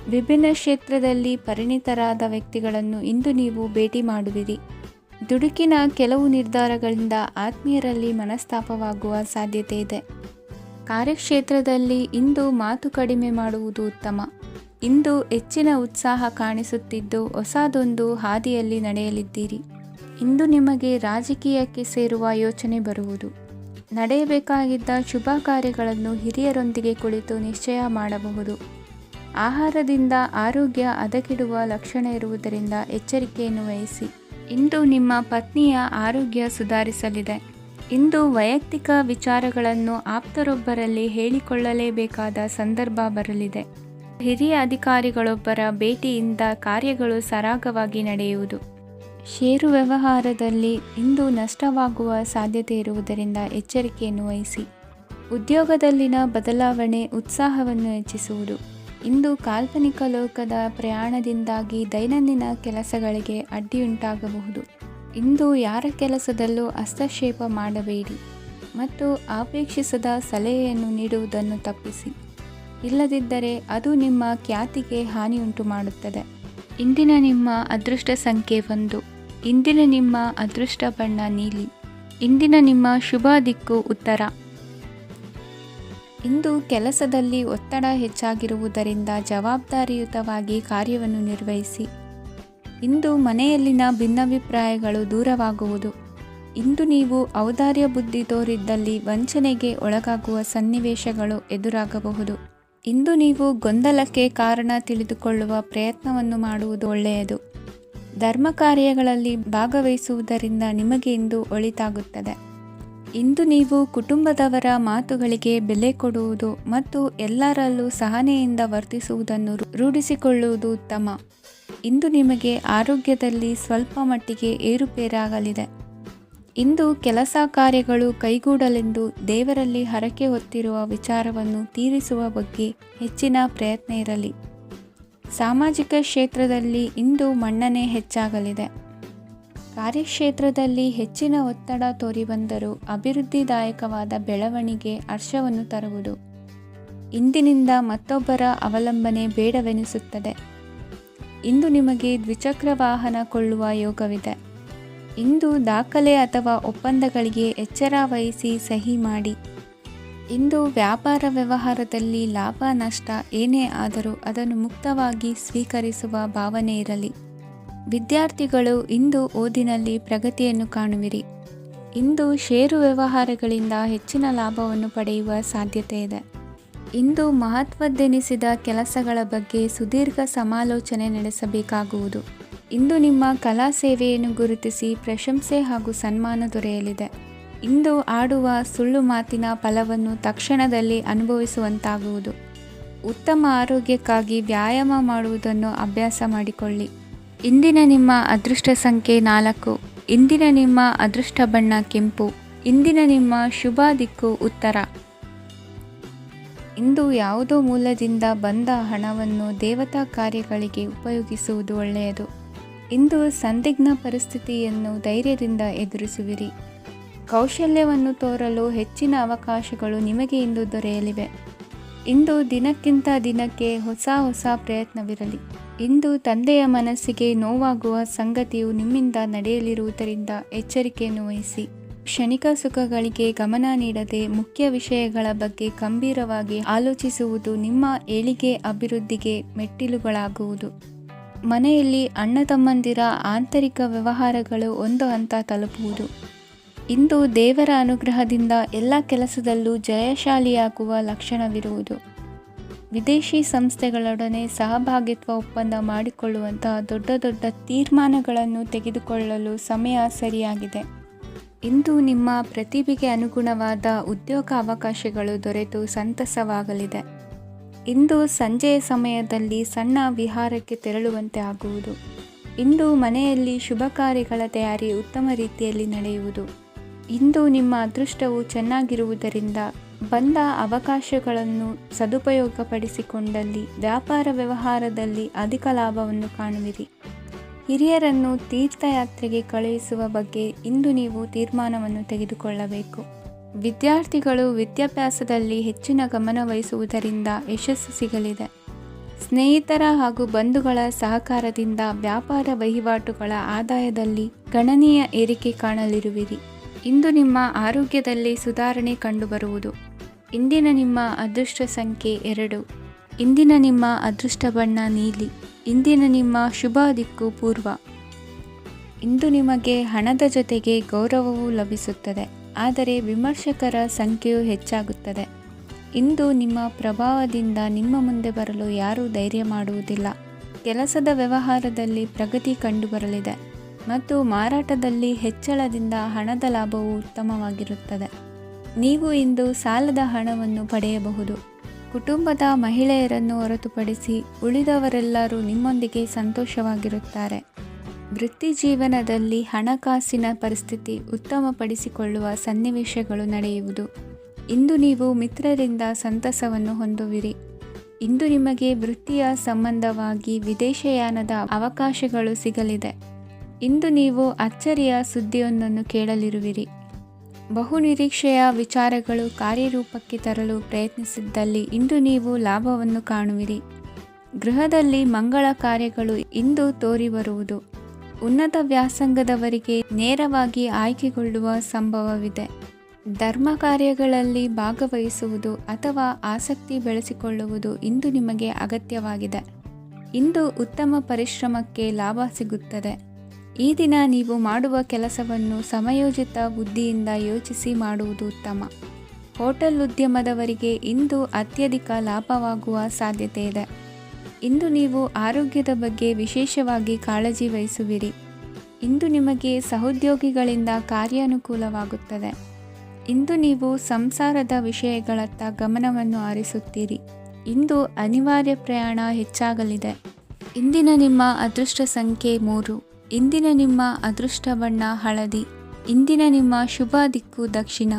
ವಿಭಿನ್ನ ಕ್ಷೇತ್ರದಲ್ಲಿ ಪರಿಣಿತರಾದ ವ್ಯಕ್ತಿಗಳನ್ನು ಇಂದು ನೀವು ಭೇಟಿ ಮಾಡುವಿರಿ. ದುಡುಕಿನ ಕೆಲವು ನಿರ್ಧಾರಗಳಿಂದ ಆತ್ಮೀಯರಲ್ಲಿ ಮನಸ್ತಾಪವಾಗುವ ಸಾಧ್ಯತೆ ಇದೆ. ಕಾರ್ಯಕ್ಷೇತ್ರದಲ್ಲಿ ಇಂದು ಮಾತು ಕಡಿಮೆ ಮಾಡುವುದು ಉತ್ತಮ. ಇಂದು ಹೆಚ್ಚಿನ ಉತ್ಸಾಹ ಕಾಣಿಸುತ್ತಿದ್ದು ಹೊಸದೊಂದು ಹಾದಿಯಲ್ಲಿ ನಡೆಯಲಿದ್ದೀರಿ. ಇಂದು ನಿಮಗೆ ರಾಜಕೀಯಕ್ಕೆ ಸೇರುವ ಯೋಚನೆ ಬರುವುದು. ನಡೆಯಬೇಕಾಗಿದ್ದ ಶುಭ ಕಾರ್ಯಗಳನ್ನು ಹಿರಿಯರೊಂದಿಗೆ ಕುಳಿತು ನಿಶ್ಚಯ ಮಾಡಬಹುದು. ಆಹಾರದಿಂದ ಆರೋಗ್ಯ ಹದಗೆಡುವ ಲಕ್ಷಣ ಇರುವುದರಿಂದ ಎಚ್ಚರಿಕೆಯನ್ನು ವಹಿಸಿ. ಇಂದು ನಿಮ್ಮ ಪತ್ನಿಯ ಆರೋಗ್ಯ ಸುಧಾರಿಸಲಿದೆ. ಇಂದು ವೈಯಕ್ತಿಕ ವಿಚಾರಗಳನ್ನು ಆಪ್ತರೊಬ್ಬರಲ್ಲಿ ಹೇಳಿಕೊಳ್ಳಲೇಬೇಕಾದ ಸಂದರ್ಭ ಬರಲಿದೆ. ಹಿರಿಯ ಅಧಿಕಾರಿಗಳೊಬ್ಬರ ಭೇಟಿಯಿಂದ ಕಾರ್ಯಗಳು ಸರಾಗವಾಗಿ ನಡೆಯುವುದು. ಷೇರು ವ್ಯವಹಾರದಲ್ಲಿ ಇಂದು ನಷ್ಟವಾಗುವ ಸಾಧ್ಯತೆ ಇರುವುದರಿಂದ ಎಚ್ಚರಿಕೆಯನ್ನು ವಹಿಸಿ. ಉದ್ಯೋಗದಲ್ಲಿನ ಬದಲಾವಣೆ ಉತ್ಸಾಹವನ್ನು ಹೆಚ್ಚಿಸುವುದು. ಇಂದು ಕಾಲ್ಪನಿಕ ಲೋಕದ ಪ್ರಯಾಣದಿಂದಾಗಿ ದೈನಂದಿನ ಕೆಲಸಗಳಿಗೆ ಅಡ್ಡಿಯುಂಟಾಗಬಹುದು. ಇಂದು ಯಾರ ಕೆಲಸದಲ್ಲೂ ಹಸ್ತಕ್ಷೇಪ ಮಾಡಬೇಡಿ ಮತ್ತು ಅಪೇಕ್ಷಿಸದ ಸಲಹೆಯನ್ನು ನೀಡುವುದನ್ನು ತಪ್ಪಿಸಿ. ಇಲ್ಲದಿದ್ದರೆ ಅದು ನಿಮ್ಮ ಖ್ಯಾತಿಗೆ ಹಾನಿಯುಂಟು ಮಾಡುತ್ತದೆ. ಇಂದಿನ ನಿಮ್ಮ ಅದೃಷ್ಟ ಸಂಖ್ಯೆ 1. ಇಂದಿನ ನಿಮ್ಮ ಅದೃಷ್ಟ ಬಣ್ಣ ನೀಲಿ. ಇಂದಿನ ನಿಮ್ಮ ಶುಭ ದಿಕ್ಕು ಉತ್ತರ. ಇಂದು ಕೆಲಸದಲ್ಲಿ ಒತ್ತಡ ಹೆಚ್ಚಾಗಿರುವುದರಿಂದ ಜವಾಬ್ದಾರಿಯುತವಾಗಿ ಕಾರ್ಯವನ್ನು ನಿರ್ವಹಿಸಿ. ಇಂದು ಮನೆಯಲ್ಲಿನ ಭಿನ್ನಾಭಿಪ್ರಾಯಗಳು ದೂರವಾಗುವುದು. ಇಂದು ನೀವು ಔದಾರ್ಯ ಬುದ್ಧಿ ತೋರಿದ್ದಲ್ಲಿ ವಂಚನೆಗೆ ಒಳಗಾಗುವ ಸನ್ನಿವೇಶಗಳು ಎದುರಾಗಬಹುದು. ಇಂದು ನೀವು ಗೊಂದಲಕ್ಕೆ ಕಾರಣ ತಿಳಿದುಕೊಳ್ಳುವ ಪ್ರಯತ್ನವನ್ನು ಮಾಡುವುದು ಒಳ್ಳೆಯದು. ಧರ್ಮ ಕಾರ್ಯಗಳಲ್ಲಿ ಭಾಗವಹಿಸುವುದರಿಂದ ನಿಮಗೆ ಇಂದು ಒಳಿತಾಗುತ್ತದೆ. ಇಂದು ನೀವು ಕುಟುಂಬದವರ ಮಾತುಗಳಿಗೆ ಬೆಲೆ ಕೊಡುವುದು ಮತ್ತು ಎಲ್ಲರಲ್ಲೂ ಸಹನೆಯಿಂದ ವರ್ತಿಸುವುದನ್ನು ರೂಢಿಸಿಕೊಳ್ಳುವುದು ಉತ್ತಮ. ಇಂದು ನಿಮಗೆ ಆರೋಗ್ಯದಲ್ಲಿ ಸ್ವಲ್ಪ ಮಟ್ಟಿಗೆ ಏರುಪೇರಾಗಲಿದೆ. ಇಂದು ಕೆಲಸ ಕಾರ್ಯಗಳು ಕೈಗೂಡಲೆಂದು ದೇವರಲ್ಲಿ ಹರಕೆ ಹೊತ್ತಿರುವ ವಿಚಾರವನ್ನು ತೀರಿಸುವ ಬಗ್ಗೆ ಹೆಚ್ಚಿನ ಪ್ರಯತ್ನ ಇರಲಿ. ಸಾಮಾಜಿಕ ಕ್ಷೇತ್ರದಲ್ಲಿ ಇಂದು ಮನ್ನಣೆ ಹೆಚ್ಚಾಗಲಿದೆ. ಕಾರ್ಯಕ್ಷೇತ್ರದಲ್ಲಿ ಹೆಚ್ಚಿನ ಒತ್ತಡ ತೋರಿಬಂದರೂ ಅಭಿವೃದ್ಧಿದಾಯಕವಾದ ಬೆಳವಣಿಗೆ ಹರ್ಷವನ್ನು ತರುವುದು. ಇಂದಿನಿಂದ ಮತ್ತೊಬ್ಬರ ಅವಲಂಬನೆ ಬೇಡವೆನಿಸುತ್ತದೆ. ಇಂದು ನಿಮಗೆ ದ್ವಿಚಕ್ರ ವಾಹನ ಕೊಳ್ಳುವ ಯೋಗವಿದೆ. ಇಂದು ದಾಖಲೆ ಅಥವಾ ಒಪ್ಪಂದಗಳಿಗೆ ಎಚ್ಚರ ವಹಿಸಿ ಸಹಿ ಮಾಡಿ. ಇಂದು ವ್ಯಾಪಾರ ವ್ಯವಹಾರದಲ್ಲಿ ಲಾಭ ನಷ್ಟ ಏನೇ ಆದರೂ ಅದನ್ನು ಮುಕ್ತವಾಗಿ ಸ್ವೀಕರಿಸುವ ಭಾವನೆ ಇರಲಿ. ವಿದ್ಯಾರ್ಥಿಗಳು ಇಂದು ಓದಿನಲ್ಲಿ ಪ್ರಗತಿಯನ್ನು ಕಾಣುವಿರಿ. ಇಂದು ಷೇರು ವ್ಯವಹಾರಗಳಿಂದ ಹೆಚ್ಚಿನ ಲಾಭವನ್ನು ಪಡೆಯುವ ಸಾಧ್ಯತೆ ಇದೆ. ಇಂದು ಮಹತ್ವದ್ದೆನಿಸಿದ ಕೆಲಸಗಳ ಬಗ್ಗೆ ಸುದೀರ್ಘ ಸಮಾಲೋಚನೆ ನಡೆಸಬೇಕಾಗುವುದು. ಇಂದು ನಿಮ್ಮ ಕಲಾ ಸೇವೆಯನ್ನು ಗುರುತಿಸಿ ಪ್ರಶಂಸೆ ಹಾಗೂ ಸನ್ಮಾನ ದೊರೆಯಲಿದೆ. ಇಂದು ಆಡುವ ಸುಳ್ಳು ಮಾತಿನ ಫಲವನ್ನು ತಕ್ಷಣದಲ್ಲಿ ಅನುಭವಿಸುವಂತಾಗುವುದು. ಉತ್ತಮ ಆರೋಗ್ಯಕ್ಕಾಗಿ ವ್ಯಾಯಾಮ ಮಾಡುವುದನ್ನು ಅಭ್ಯಾಸ ಮಾಡಿಕೊಳ್ಳಿ. ಇಂದಿನ ನಿಮ್ಮ ಅದೃಷ್ಟ ಸಂಖ್ಯೆ 4. ಇಂದಿನ ನಿಮ್ಮ ಅದೃಷ್ಟ ಬಣ್ಣ ಕೆಂಪು. ಇಂದಿನ ನಿಮ್ಮ ಶುಭ ದಿಕ್ಕು ಉತ್ತರ. ಇಂದು ಯಾವುದೋ ಮೂಲದಿಂದ ಬಂದ ಹಣವನ್ನು ದೇವತಾ ಕಾರ್ಯಗಳಿಗೆ ಉಪಯೋಗಿಸುವುದು ಒಳ್ಳೆಯದು. ಇಂದು ಸಂದಿಗ್ಧ ಪರಿಸ್ಥಿತಿಯನ್ನು ಧೈರ್ಯದಿಂದ ಎದುರಿಸುವಿರಿ. ಕೌಶಲ್ಯವನ್ನು ತೋರಲು ಹೆಚ್ಚಿನ ಅವಕಾಶಗಳು ನಿಮಗೆ ಇಂದು ದೊರೆಯಲಿವೆ. ಇಂದು ದಿನಕ್ಕಿಂತ ದಿನಕ್ಕೆ ಹೊಸ ಪ್ರಯತ್ನವಿರಲಿ. ಇಂದು ತಂದೆಯ ಮನಸ್ಸಿಗೆ ನೋವಾಗುವ ಸಂಗತಿಯು ನಿಮ್ಮಿಂದ ನಡೆಯಲಿರುವುದರಿಂದ ಎಚ್ಚರಿಕೆಯನ್ನು ವಹಿಸಿ. ಕ್ಷಣಿಕ ಸುಖಗಳಿಗೆ ಗಮನ ನೀಡದೆ ಮುಖ್ಯ ವಿಷಯಗಳ ಬಗ್ಗೆ ಗಂಭೀರವಾಗಿ ಆಲೋಚಿಸುವುದು ನಿಮ್ಮ ಏಳಿಗೆ ಅಭಿವೃದ್ಧಿಗೆ ಮೆಟ್ಟಿಲುಗಳಾಗುವುದು. ಮನೆಯಲ್ಲಿ ಅಣ್ಣ ತಮ್ಮಂದಿರ ಆಂತರಿಕ ವ್ಯವಹಾರಗಳು ಒಂದು ಹಂತ ತಲುಪುವುದು. ಇಂದು ದೇವರ ಅನುಗ್ರಹದಿಂದ ಎಲ್ಲ ಕೆಲಸದಲ್ಲೂ ಜಯಶಾಲಿಯಾಗುವ ಲಕ್ಷಣವಿರುವುದು. ವಿದೇಶಿ ಸಂಸ್ಥೆಗಳೊಡನೆ ಸಹಭಾಗಿತ್ವ ಒಪ್ಪಂದ ಮಾಡಿಕೊಳ್ಳುವಂತಹ ದೊಡ್ಡ ತೀರ್ಮಾನಗಳನ್ನು ತೆಗೆದುಕೊಳ್ಳಲು ಸಮಯ ಸರಿಯಾಗಿದೆ. ಇಂದು ನಿಮ್ಮ ಪ್ರತಿಭೆಗೆ ಅನುಗುಣವಾದ ಉದ್ಯೋಗ ಅವಕಾಶಗಳು ದೊರೆತು ಸಂತಸವಾಗಲಿದೆ. ಇಂದು ಸಂಜೆಯ ಸಮಯದಲ್ಲಿ ಸಣ್ಣ ವಿಹಾರಕ್ಕೆ ತೆರಳುವಂತೆ ಆಗುವುದು. ಇಂದು ಮನೆಯಲ್ಲಿ ಶುಭ ಕಾರ್ಯಗಳ ತಯಾರಿ ಉತ್ತಮ ರೀತಿಯಲ್ಲಿ ನಡೆಯುವುದು. ಇಂದು ನಿಮ್ಮ ಅದೃಷ್ಟವು ಚೆನ್ನಾಗಿರುವುದರಿಂದ ಬಂದ ಅವಕಾಶಗಳನ್ನು ಸದುಪಯೋಗಪಡಿಸಿಕೊಂಡಲ್ಲಿ ವ್ಯಾಪಾರ ವ್ಯವಹಾರದಲ್ಲಿ ಅಧಿಕ ಲಾಭವನ್ನು ಕಾಣುವಿರಿ. ಹಿರಿಯರನ್ನು ತೀರ್ಥಯಾತ್ರೆಗೆ ಕಳುಹಿಸುವ ಬಗ್ಗೆ ಇಂದು ನೀವು ತೀರ್ಮಾನವನ್ನು ತೆಗೆದುಕೊಳ್ಳಬೇಕು. ವಿದ್ಯಾರ್ಥಿಗಳು ವಿದ್ಯಾಭ್ಯಾಸದಲ್ಲಿ ಹೆಚ್ಚಿನ ಗಮನ ವಹಿಸುವುದರಿಂದ ಯಶಸ್ಸು ಸಿಗಲಿದೆ. ಸ್ನೇಹಿತರ ಹಾಗೂ ಬಂಧುಗಳ ಸಹಕಾರದಿಂದ ವ್ಯಾಪಾರ ವಹಿವಾಟುಗಳ ಆದಾಯದಲ್ಲಿ ಗಣನೀಯ ಏರಿಕೆ ಕಾಣಲಿರುವಿರಿ. ಇಂದು ನಿಮ್ಮ ಆರೋಗ್ಯದಲ್ಲಿ ಸುಧಾರಣೆ ಕಂಡುಬರುವುದು. ಇಂದಿನ ನಿಮ್ಮ ಅದೃಷ್ಟ ಸಂಖ್ಯೆ 2. ಇಂದಿನ ನಿಮ್ಮ ಅದೃಷ್ಟ ಬಣ್ಣ ನೀಲಿ. ಇಂದಿನ ನಿಮ್ಮ ಶುಭ ದಿಕ್ಕು ಪೂರ್ವ. ಇಂದು ನಿಮಗೆ ಹಣದ ಜೊತೆಗೆ ಗೌರವವೂ ಲಭಿಸುತ್ತದೆ, ಆದರೆ ವಿಮರ್ಶಕರ ಸಂಖ್ಯೆಯು ಹೆಚ್ಚಾಗುತ್ತದೆ. ಇಂದು ನಿಮ್ಮ ಪ್ರಭಾವದಿಂದ ನಿಮ್ಮ ಮುಂದೆ ಬರಲು ಯಾರೂ ಧೈರ್ಯ ಮಾಡುವುದಿಲ್ಲ. ಕೆಲಸದ ವ್ಯವಹಾರದಲ್ಲಿ ಪ್ರಗತಿ ಕಂಡುಬರಲಿದೆ ಮತ್ತು ಮಾರಾಟದಲ್ಲಿ ಹೆಚ್ಚಳದಿಂದ ಹಣದ ಲಾಭವು ಉತ್ತಮವಾಗಿರುತ್ತದೆ. ನೀವು ಇಂದು ಸಾಲದ ಹಣವನ್ನು ಪಡೆಯಬಹುದು. ಕುಟುಂಬದ ಮಹಿಳೆಯರನ್ನು ಹೊರತುಪಡಿಸಿ ಉಳಿದವರೆಲ್ಲರೂ ನಿಮ್ಮೊಂದಿಗೆ ಸಂತೋಷವಾಗಿರುತ್ತಾರೆ. ವೃತ್ತಿ ಜೀವನದಲ್ಲಿ ಹಣಕಾಸಿನ ಪರಿಸ್ಥಿತಿ ಉತ್ತಮಪಡಿಸಿಕೊಳ್ಳುವ ಸನ್ನಿವೇಶಗಳು ನಡೆಯುವುದು. ಇಂದು ನೀವು ಮಿತ್ರರಿಂದ ಸಂತಸವನ್ನು ಹೊಂದುವಿರಿ. ಇಂದು ನಿಮಗೆ ವೃತ್ತಿಯ ಸಂಬಂಧವಾಗಿ ವಿದೇಶಯಾನದ ಅವಕಾಶಗಳು ಸಿಗಲಿದೆ. ಇಂದು ನೀವು ಅಚ್ಚರಿಯ ಸುದ್ದಿಯೊಂದನ್ನು ಕೇಳಲಿರುವಿರಿ. ಬಹುನಿರೀಕ್ಷೆಯ ವಿಚಾರಗಳು ಕಾರ್ಯರೂಪಕ್ಕೆ ತರಲು ಪ್ರಯತ್ನಿಸಿದ್ದಲ್ಲಿ ಇಂದು ನೀವು ಲಾಭವನ್ನು ಕಾಣುವಿರಿ. ಗೃಹದಲ್ಲಿ ಮಂಗಳ ಕಾರ್ಯಗಳು ಇಂದು ತೋರಿ ಬರುವುದು. ಉನ್ನತ ವ್ಯಾಸಂಗದವರಿಗೆ ನೇರವಾಗಿ ಆಯ್ಕೆಗೊಳ್ಳುವ ಸಂಭವವಿದೆ. ಧರ್ಮ ಕಾರ್ಯಗಳಲ್ಲಿ ಭಾಗವಹಿಸುವುದು ಅಥವಾ ಆಸಕ್ತಿ ಬೆಳೆಸಿಕೊಳ್ಳುವುದು ಇಂದು ನಿಮಗೆ ಅಗತ್ಯವಾಗಿದೆ. ಇಂದು ಉತ್ತಮ ಪರಿಶ್ರಮಕ್ಕೆ ಲಾಭ ಸಿಗುತ್ತದೆ. ಈ ದಿನ ನೀವು ಮಾಡುವ ಕೆಲಸವನ್ನು ಸಮಯೋಚಿತ ಬುದ್ಧಿಯಿಂದ ಯೋಚಿಸಿ ಮಾಡುವುದು ಉತ್ತಮ. ಹೋಟೆಲ್ ಉದ್ಯಮದವರಿಗೆ ಇಂದು ಅತ್ಯಧಿಕ ಲಾಭವಾಗುವ ಸಾಧ್ಯತೆ ಇದೆ. ಇಂದು ನೀವು ಆರೋಗ್ಯದ ಬಗ್ಗೆ ವಿಶೇಷವಾಗಿ ಕಾಳಜಿ ವಹಿಸುವಿರಿ. ಇಂದು ನಿಮಗೆ ಸಹೋದ್ಯೋಗಿಗಳಿಂದ ಕಾರ್ಯಾನುಕೂಲವಾಗುತ್ತದೆ. ಇಂದು ನೀವು ಸಂಸಾರದ ವಿಷಯಗಳತ್ತ ಗಮನವನ್ನು ಹರಿಸುತ್ತೀರಿ. ಇಂದು ಅನಿವಾರ್ಯ ಪ್ರಯಾಣ ಹೆಚ್ಚಾಗಲಿದೆ. ಇಂದಿನ ನಿಮ್ಮ ಅದೃಷ್ಟ ಸಂಖ್ಯೆ 3. ಇಂದಿನ ನಿಮ್ಮ ಅದೃಷ್ಟ ಬಣ್ಣ ಹಳದಿ. ಇಂದಿನ ನಿಮ್ಮ ಶುಭ ದಿಕ್ಕು ದಕ್ಷಿಣ.